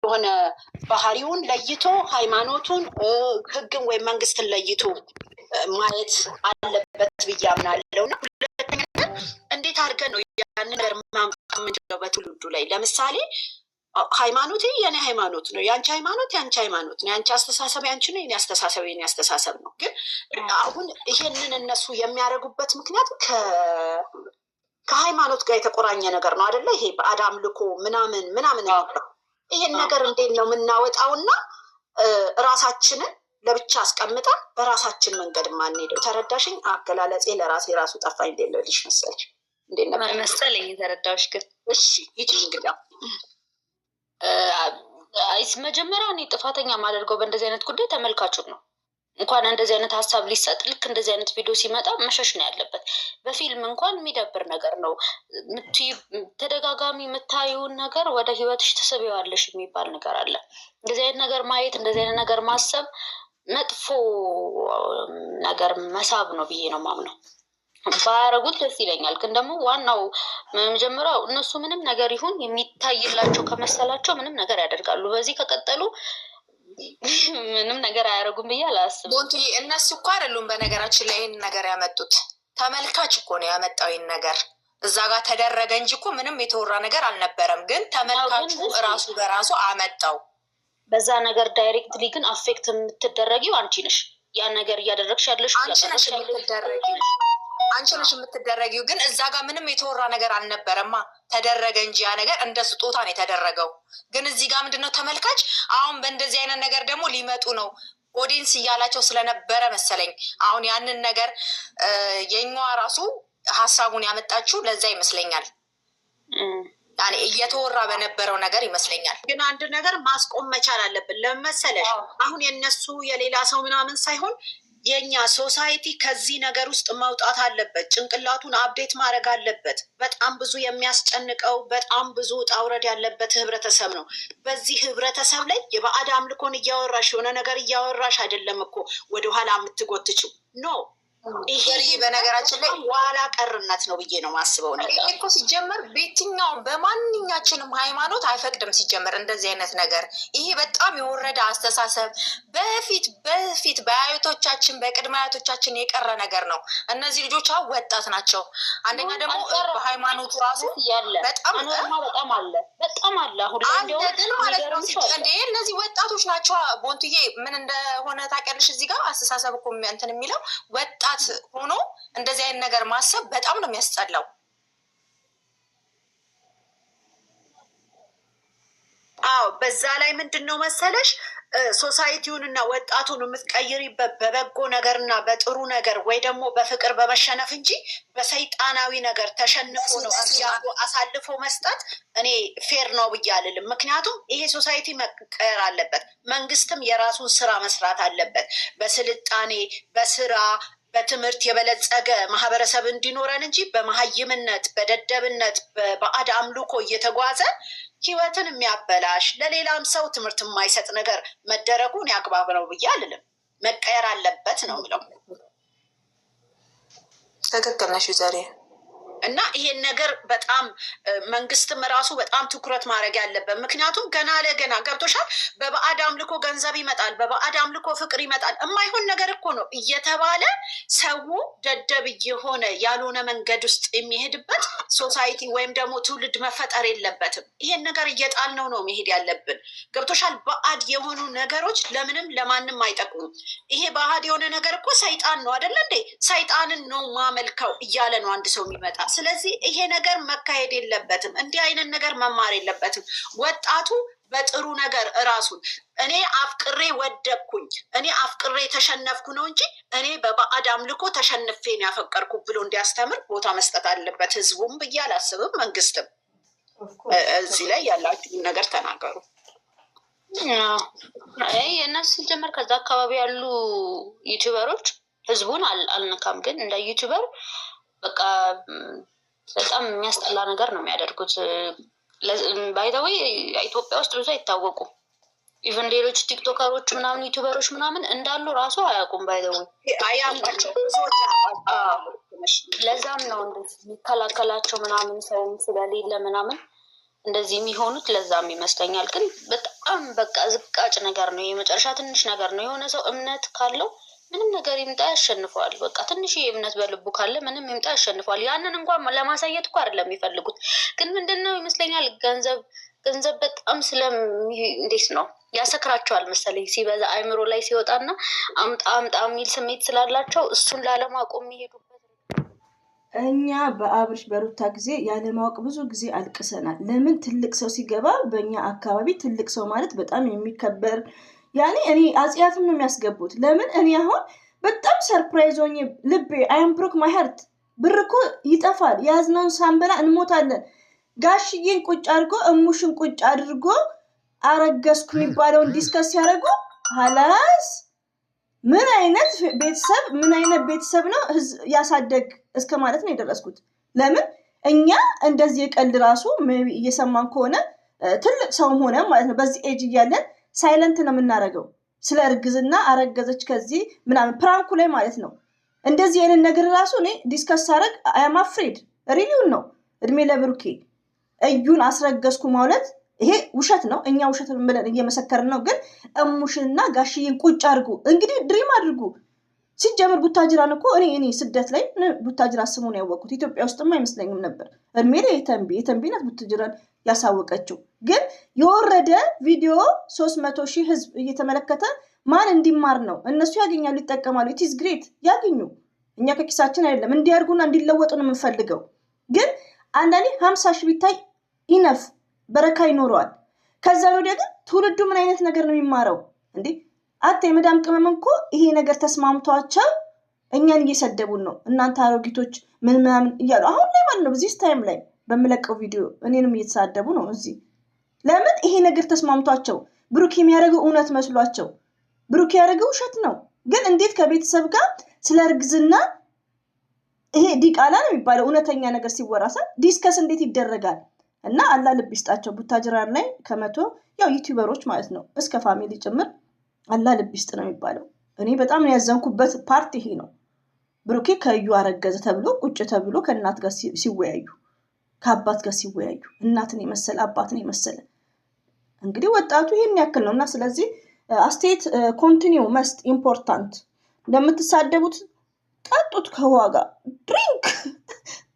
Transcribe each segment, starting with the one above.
የሆነ ባህሪውን ለይቶ ሃይማኖቱን ህግን ወይም መንግስትን ለይቶ ማየት አለበት ብዬ አምናለሁ። እና ሁለተኛ እንዴት አድርገን ነው ያን ነገር ማምጣት የምንችለው በትውልዱ ላይ? ለምሳሌ ሃይማኖቴ የኔ ሃይማኖት ነው፣ የአንቺ ሃይማኖት የአንቺ ሃይማኖት ነው፣ የአንቺ አስተሳሰብ ያንቺ ነው፣ የኔ አስተሳሰብ የኔ አስተሳሰብ ነው። ግን አሁን ይሄንን እነሱ የሚያደርጉበት ምክንያት ከሃይማኖት ጋር የተቆራኘ ነገር ነው አይደለ? ይሄ ባዕድ አምልኮ ምናምን ምናምን። ይሄን ነገር እንዴት ነው የምናወጣውና ራሳችንን ለብቻ አስቀምጠን በራሳችን መንገድ ማንሄደው? ተረዳሽኝ? አገላለጼ ለራሴ ራሱ ጠፋኝ። እንዴት ነው ልሽ መሰለሽ? እንዴት ነበር መሰለኝ የተረዳሁሽ። ግን እሺ ይቺ እንግዲህ መጀመሪያ እኔ ጥፋተኛ የማደርገው በእንደዚህ አይነት ጉዳይ ተመልካቹን ነው። እንኳን እንደዚህ አይነት ሀሳብ ሊሰጥ ልክ እንደዚህ አይነት ቪዲዮ ሲመጣ መሸሽ ነው ያለበት። በፊልም እንኳን የሚደብር ነገር ነው። ተደጋጋሚ የምታዩን ነገር ወደ ህይወትሽ ትስቢዋለሽ የሚባል ነገር አለ። እንደዚህ አይነት ነገር ማየት፣ እንደዚህ አይነት ነገር ማሰብ መጥፎ ነገር መሳብ ነው ብዬ ነው ማምነው። ባያረጉት ደስ ይለኛል። ግን ደግሞ ዋናው መጀመሪያው እነሱ ምንም ነገር ይሁን የሚታይላቸው ከመሰላቸው ምንም ነገር ያደርጋሉ። በዚህ ከቀጠሉ ምንም ነገር አያደርጉም ብዬ አላስብም። ቦንቲ እነሱ እኮ አይደሉም በነገራችን ላይ ይህን ነገር ያመጡት፣ ተመልካች እኮ ነው ያመጣው። ይህን ነገር እዛ ጋር ተደረገ እንጂ እኮ ምንም የተወራ ነገር አልነበረም። ግን ተመልካቹ ራሱ በራሱ አመጣው። በዛ ነገር ዳይሬክትሊ ግን አፌክት የምትደረጊው አንቺ ነሽ። ያን ነገር እያደረግሽ ያለሽ አንቺ ነሽ የምትደረጊው። ግን እዛ ጋር ምንም የተወራ ነገር አልነበረማ። ተደረገ እንጂ ያ ነገር እንደ ስጦታ ነው የተደረገው። ግን እዚህ ጋር ምንድነው ተመልካች አሁን በእንደዚህ አይነት ነገር ደግሞ ሊመጡ ነው ኦዲየንስ እያላቸው ስለነበረ መሰለኝ አሁን ያንን ነገር የኛዋ ራሱ ሀሳቡን ያመጣችው ለዛ ይመስለኛል። ያኔ እየተወራ በነበረው ነገር ይመስለኛል። ግን አንድ ነገር ማስቆም መቻል አለብን። ለመሰለሽ አሁን የነሱ የሌላ ሰው ምናምን ሳይሆን የኛ ሶሳይቲ ከዚህ ነገር ውስጥ መውጣት አለበት። ጭንቅላቱን አፕዴት ማድረግ አለበት። በጣም ብዙ የሚያስጨንቀው በጣም ብዙ ውጣ ውረድ ያለበት ህብረተሰብ ነው። በዚህ ህብረተሰብ ላይ የባዕድ አምልኮን እያወራሽ የሆነ ነገር እያወራሽ አይደለም እኮ ወደኋላ የምትጎትችው ኖ። ይሄ በነገራችን ላይ ዋላ ቀርነት ነው ብዬ ነው ማስበው። ነገር ይሄ እኮ ሲጀመር በየትኛውም በማንኛችንም ሃይማኖት አይፈቅድም ሲጀመር እንደዚህ አይነት ነገር። ይሄ በጣም የወረደ አስተሳሰብ በፊት በአያቶቻችን በቅድመ አያቶቻችን የቀረ ነገር ነው። እነዚህ ልጆች አሁን ወጣት ናቸው። አንደኛ ደግሞ በሃይማኖቱ ራሱ በጣም አለ አሁን ግን ማለት ነው እንዴ እነዚህ ወጣቶች ናቸው። ቦንትዬ ምን እንደሆነ ታውቂያለሽ? እዚህ ጋር አስተሳሰብ እኮ እንትን የሚለው ወጣት ሆኖ እንደዚህ አይነት ነገር ማሰብ በጣም ነው የሚያስጠላው። አዎ በዛ ላይ ምንድን ነው መሰለሽ ሶሳይቲውን እና ወጣቱን የምትቀይሪበት በበጎ ነገርና በጥሩ ነገር ወይ ደግሞ በፍቅር በመሸነፍ እንጂ በሰይጣናዊ ነገር ተሸንፎ ነው አሳልፎ መስጠት እኔ ፌር ነው ብዬ አልልም። ምክንያቱም ይሄ ሶሳይቲ መቀየር አለበት። መንግስትም የራሱን ስራ መስራት አለበት። በስልጣኔ በስራ በትምህርት የበለጸገ ማህበረሰብ እንዲኖረን እንጂ በመሀይምነት በደደብነት በባዕድ አምልኮ እየተጓዘ ህይወትን የሚያበላሽ ለሌላም ሰው ትምህርት የማይሰጥ ነገር መደረጉን ያግባብ ነው ብዬ አልልም። መቀየር አለበት ነው የምለው። ትክክል ነሽ ዛሬ እና ይሄን ነገር በጣም መንግስትም ራሱ በጣም ትኩረት ማድረግ ያለበት። ምክንያቱም ገና ለገና ገብቶሻል፣ በባዕድ አምልኮ ገንዘብ ይመጣል፣ በባዕድ አምልኮ ፍቅር ይመጣል። የማይሆን ነገር እኮ ነው እየተባለ ሰው ደደብ እየሆነ ያልሆነ መንገድ ውስጥ የሚሄድበት ሶሳይቲ ወይም ደግሞ ትውልድ መፈጠር የለበትም። ይሄን ነገር እየጣልነው ነው መሄድ ያለብን። ገብቶሻል፣ ባዕድ የሆኑ ነገሮች ለምንም ለማንም አይጠቅሙም። ይሄ ባዕድ የሆነ ነገር እኮ ሰይጣን ነው አይደለ እንዴ? ሰይጣንን ነው ማመልከው እያለ ነው አንድ ሰው የሚመጣ። ስለዚህ ይሄ ነገር መካሄድ የለበትም። እንዲህ አይነት ነገር መማር የለበትም። ወጣቱ በጥሩ ነገር እራሱን እኔ አፍቅሬ ወደቅኩኝ፣ እኔ አፍቅሬ ተሸነፍኩ ነው እንጂ እኔ በባዕድ አምልኮ ተሸንፌን ያፈቀርኩ ብሎ እንዲያስተምር ቦታ መስጠት አለበት ህዝቡም ብዬ አላስብም። መንግስትም እዚህ ላይ ያላችሁን ነገር ተናገሩ። የእነሱ ሲጀመር ከዛ አካባቢ ያሉ ዩቲዩበሮች ህዝቡን አልነካም፣ ግን እንደ ዩቲዩበር በቃ በጣም የሚያስጠላ ነገር ነው የሚያደርጉት። ባይዘዌ ኢትዮጵያ ውስጥ ብዙ አይታወቁም። ኢቨን ሌሎች ቲክቶከሮች ምናምን ዩቲዩበሮች ምናምን እንዳሉ ራሱ አያውቁም። ባይዘዌ አያምናቸው። ለዛም ነው እንደዚህ የሚከላከላቸው ምናምን ሰውም ስለሌለ ምናምን እንደዚህ የሚሆኑት ለዛም ይመስለኛል። ግን በጣም በቃ ዝቃጭ ነገር ነው፣ የመጨረሻ ትንሽ ነገር ነው። የሆነ ሰው እምነት ካለው ምንም ነገር ይምጣ ያሸንፈዋል። በቃ ትንሽ እምነት በልቡ ካለ ምንም ይምጣ ያሸንፈዋል። ያንን እንኳን ለማሳየት እኮ አይደለም የሚፈልጉት። ግን ምንድነው ይመስለኛል ገንዘብ በጣም እንዴት ነው ያሰክራቸዋል መሰለኝ። ሲበዛ አይምሮ ላይ ሲወጣና አምጣ አምጣ የሚል ስሜት ስላላቸው እሱን ላለማቆም የሚሄዱበት። እኛ በአብርሽ በሩታ ጊዜ ያለማወቅ ብዙ ጊዜ አልቅሰናል። ለምን ትልቅ ሰው ሲገባ በእኛ አካባቢ ትልቅ ሰው ማለት በጣም የሚከበር ያኔ እኔ አጽያትም ነው የሚያስገቡት። ለምን እኔ አሁን በጣም ሰርፕራይዝ ሆኜ ልቤ አይም ብሮክ ማይ ሀርት። ብር እኮ ይጠፋል፣ የያዝነውን ሳንበላ እንሞታለን። ጋሽዬን ቁጭ አድርጎ እሙሽን ቁጭ አድርጎ አረገዝኩ የሚባለውን ዲስከስ ሲያደርጉ ሀላስ ምን አይነት ቤተሰብ ነው ያሳደግ እስከ ማለት ነው የደረስኩት። ለምን እኛ እንደዚህ የቀልድ ራሱ እየሰማን ከሆነ ትልቅ ሰውም ሆነ ማለት ነው በዚህ ኤጅ እያለን ሳይለንት ነው የምናደርገው። ስለ እርግዝና አረገዘች ከዚህ ምናምን ፕራንኩ ላይ ማለት ነው። እንደዚህ አይነት ነገር ራሱ እኔ ዲስከስ ሳደርግ አያም አፍሬድ ሪሊውን ነው። እድሜ ለብሩኬ እዩን አስረገዝኩ ማለት ይሄ ውሸት ነው። እኛ ውሸት ብለን እየመሰከርን ነው። ግን እሙሽንና ጋሽዬን ቁጭ አድርጉ። እንግዲህ ድሪም አድርጉ። ሲጀምር ቡታጅራን እኮ እኔ ስደት ላይ ቡታጅራ ስሙን ያወቅኩት ኢትዮጵያ ውስጥማ አይመስለኝም ነበር። እድሜ ላይ የተንቢ ናት ቡታጅራን ያሳወቀችው። ግን የወረደ ቪዲዮ 300,000 ህዝብ እየተመለከተ ማን እንዲማር ነው? እነሱ ያገኛሉ፣ ይጠቀማሉ። ኢትስ ግሬት ያገኙ። እኛ ከኪሳችን አይደለም እንዲያርጉና እንዲለወጡ ነው የምንፈልገው። ግን አንዳንዴ 50,000 ቢታይ ኢነፍ በረካ ይኖረዋል። ከዛ ወዲያ ግን ትውልዱ ምን አይነት ነገር ነው የሚማረው እንዴ? የመዳም ቅመም እኮ ይሄ ነገር ተስማምቷቸው እኛን እየሰደቡን ነው። እናንተ አሮጊቶች ምን ምናምን እያሉ አሁን ላይ ማለት ነው በዚህ ታይም ላይ በምለቀው ቪዲዮ እኔንም እየተሳደቡ ነው እዚህ። ለምን ይሄ ነገር ተስማምቷቸው ብሩክ የሚያደርገው እውነት መስሏቸው ብሩክ ያደርገው ውሸት ነው። ግን እንዴት ከቤተሰብ ጋር ስለ እርግዝና ይሄ ዲቃላ ነው የሚባለው እውነተኛ ነገር ሲወራሳ ዲስከስ እንዴት ይደረጋል? እና አላህ ልብ ይስጣቸው። ቡታጅራን ላይ ከመቶ ያው ዩቲዩበሮች ማለት ነው እስከ ፋሚሊ ጭምር አላህ ልብ ይስጥ ነው የሚባለው። እኔ በጣም ያዘንኩበት ፓርት ይሄ ነው። ብሩኬ ከዩ አረገዘ ተብሎ ቁጭ ተብሎ ከእናት ጋር ሲወያዩ፣ ከአባት ጋር ሲወያዩ፣ እናትን የመሰለ አባትን የመሰለ እንግዲህ ወጣቱ ይሄን ያክል ነው። እና ስለዚህ አስተያየት ኮንቲኒው መስት ኢምፖርታንት። እንደምትሳደቡት ጠጡት ከዋጋ ድሪንክ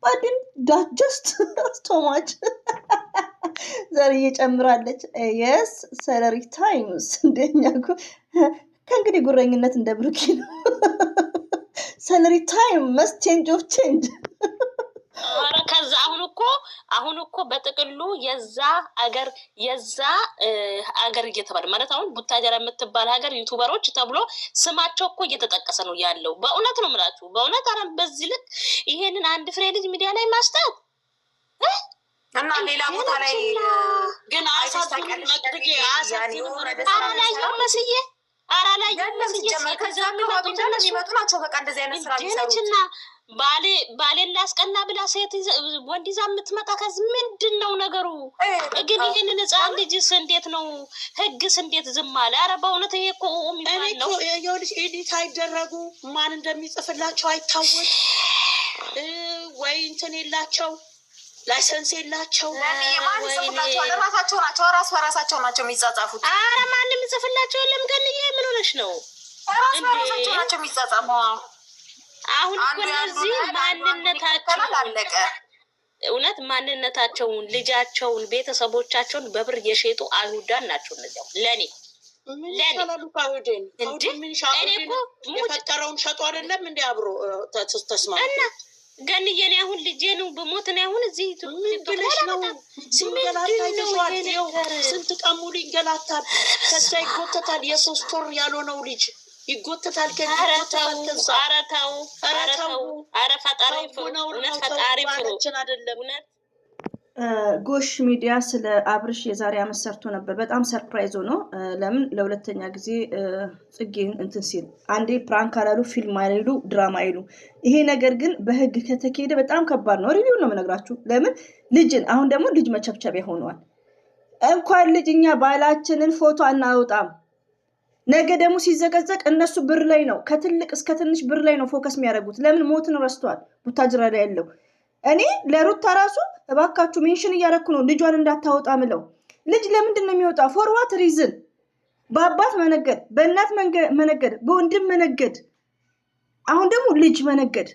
ባድን ዳጀስት ስቶማች ዛሬ እየጨምራለች። የስ ሰለሪ ታይምስ እንደኛ ከእንግዲህ ጉረኝነት እንደ ብሩኬ ነው። ሰለሪ ታይም መስት ቼንጅ ኦፍ ቼንጅ። ከዛ አሁን እኮ በጥቅሉ የዛ አገር እየተባለ ማለት አሁን ቡታጀራ የምትባል ሀገር ዩቱበሮች ተብሎ ስማቸው እኮ እየተጠቀሰ ነው ያለው። በእውነት ነው የምላችሁ፣ በእውነት አረ በዚህ ልክ ይሄንን አንድ ፍሬ ልጅ ሚዲያ ላይ ማስታት እና ሌላ ቦታ ላይ ግን አሳጥተን መጥተህ መስዬ ከዛ የሚመጡ ናቸው። በቃ እንደዚህ አይነት ስራ ጀነችና ባሌን ላስቀና ብላ ሴት ወንድ ይዛ የምትመጣ ከዚህ ምንድን ነው ነገሩ? ግን ይህንን ህፃን ልጅስ እንዴት ነው ህግስ እንዴት ዝም አለ? ኧረ በእውነት ይሄ እኮ የሚባል ነው። የልጅ ኤዲት አይደረጉ ማን እንደሚጽፍላቸው አይታወቅ ወይ እንትን የላቸው ላይሰንስ የላቸው። ራሳቸው ናቸው በራሳቸው ናቸው የሚጻጻፉት። ኧረ ማንም ይጽፍላቸው የለም። ግን ይሄ ምን ሆነሽ ነው? ራሳቸው ናቸው የሚጻጻፉ። አሁን እኮ እነዚህ ማንነታቸው አለቀ። እውነት ማንነታቸውን፣ ልጃቸውን፣ ቤተሰቦቻቸውን በብር የሸጡ አይሁዳን ናቸው እነዚያው። ለኔ የፈጠረውን ሸጡ አይደለም እንዲ አብሮ ተስማሙ እና ገንዬ እኔ አሁን ልጄ ነው በሞት ነው አሁን እዚህ ብለሽ ነው ስንት ቀን ሙሉ ይንገላታል። ከዛ ይጎተታል። የ3 ወር ያልሆነው ልጅ ይጎተታል። ኧረ ፈጣሪ ፍሩ አይደለም። ጎሽ ሚዲያ ስለ አብርሽ የዛሬ ዓመት ሰርቶ ነበር። በጣም ሰርፕራይዝ ሆኖ ለምን ለሁለተኛ ጊዜ ጽጌን እንትን ሲል አንዴ ፕራንክ አላሉ፣ ፊልም አይሉ፣ ድራማ አይሉ። ይሄ ነገር ግን በህግ ከተካሄደ በጣም ከባድ ነው። ሪቪው ነው የምነግራችሁ። ለምን ልጅን አሁን ደግሞ ልጅ መቸብቸቢያ ሆነዋል። እንኳን ልጅ እኛ ባላችንን ፎቶ አናወጣም። ነገ ደግሞ ሲዘቀዘቅ እነሱ ብር ላይ ነው፣ ከትልቅ እስከ ትንሽ ብር ላይ ነው ፎከስ የሚያደርጉት። ለምን ሞትን ረስተዋል። ቡታጅራ ላይ ያለው እኔ ለሩታ ራሱ እባካችሁ ሜንሽን እያደረኩ ነው ልጇን እንዳታወጣ ምለው። ልጅ ለምንድን ነው የሚወጣው? ፎር ዋት ሪዝን? በአባት መነገድ፣ በእናት መነገድ፣ በወንድም መነገድ፣ አሁን ደግሞ ልጅ መነገድ።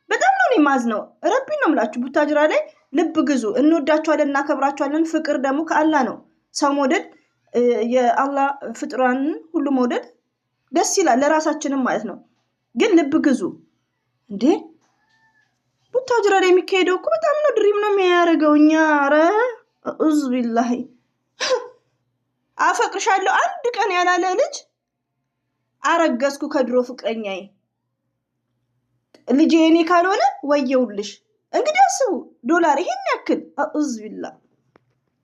በጣም ነው የማዝነው። ረቢን ነው የምላችሁ። ቡታጅራ ላይ ልብ ግዙ። እንወዳችኋለን፣ እናከብራችኋለን። ፍቅር ደግሞ ከአላህ ነው። ሰው መውደድ የአላህ ፍጥሯንን ሁሉ መውደድ ደስ ይላል፣ ለራሳችንም ማለት ነው። ግን ልብ ግዙ እንዴ! ቡታጅራ ላይ የሚካሄደው እኮ በጣም ነው ድሪም ነው የሚያደርገው። እኛ ኧረ ኡዝ ቢላሂ አፈቅርሻለሁ አንድ ቀን ያላለ ልጅ አረገዝኩ ከድሮ ፍቅረኛዬ ልጅ የኔ ካልሆነ ወየውልሽ። እንግዲህ አስቡ ዶላር ይሄን ያክል ኡዝ ቢላ።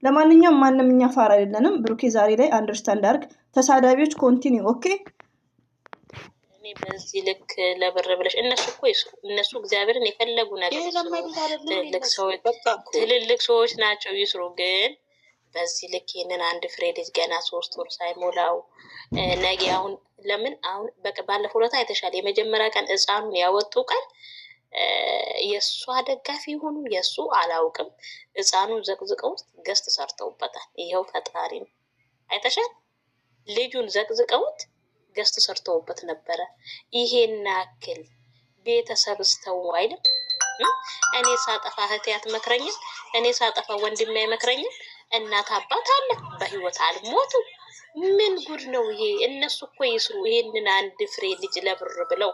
ለማንኛውም ማንም እኛ ፋራ አይደለንም። ብሩኬ ዛሬ ላይ አንደርስታንድ አድርግ። ተሳዳቢዎች ኮንቲኒው ኦኬ። እኔ በዚህ ልክ ለብር ብለሽ እነሱ እኮ ይስሩ። እነሱ እግዚአብሔርን የፈለጉ ነገር ትልልቅ ሰዎች ናቸው ይስሩ። ግን በዚህ ልክ ይህንን አንድ ፍሬ ልጅ ገና 3 ወር ሳይሞላው ነገ አሁን ለምን አሁን ባለፈው ዕለት አይተሻል። የመጀመሪያ ቀን ሕፃኑን ያወጡ ቀን የእሷ ደጋፊ ሆኑ የእሱ አላውቅም። ሕፃኑን ዘቅዝቀው ውስጥ ገስት ሰርተውበታል። ይኸው ፈጣሪ ነው። አይተሻል። ልጁን ዘቅዝቀውት ገስት ሰርተውበት ነበረ። ይሄን ያክል ቤተሰብ ስተው አይልም። እኔ ሳጠፋ እህቴ አትመክረኝም። እኔ ሳጠፋ ወንድሜ አይመክረኝም። እናት አባት አለ በህይወት አልሞቱ። ምን ጉድ ነው ይሄ? እነሱ እኮ ይስሩ። ይሄንን አንድ ፍሬ ልጅ ለብር ብለው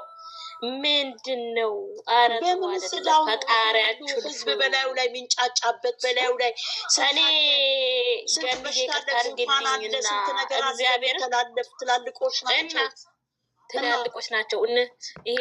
ምንድን ነው? አረ ፈጣሪያችሁ ህዝብ በላዩ ላይ ሚንጫጫበት በላዩ ላይ እኔ ገንዬ ቀርታርግልኝና እግዚአብሔር ትላልቆች ናቸው ይሄ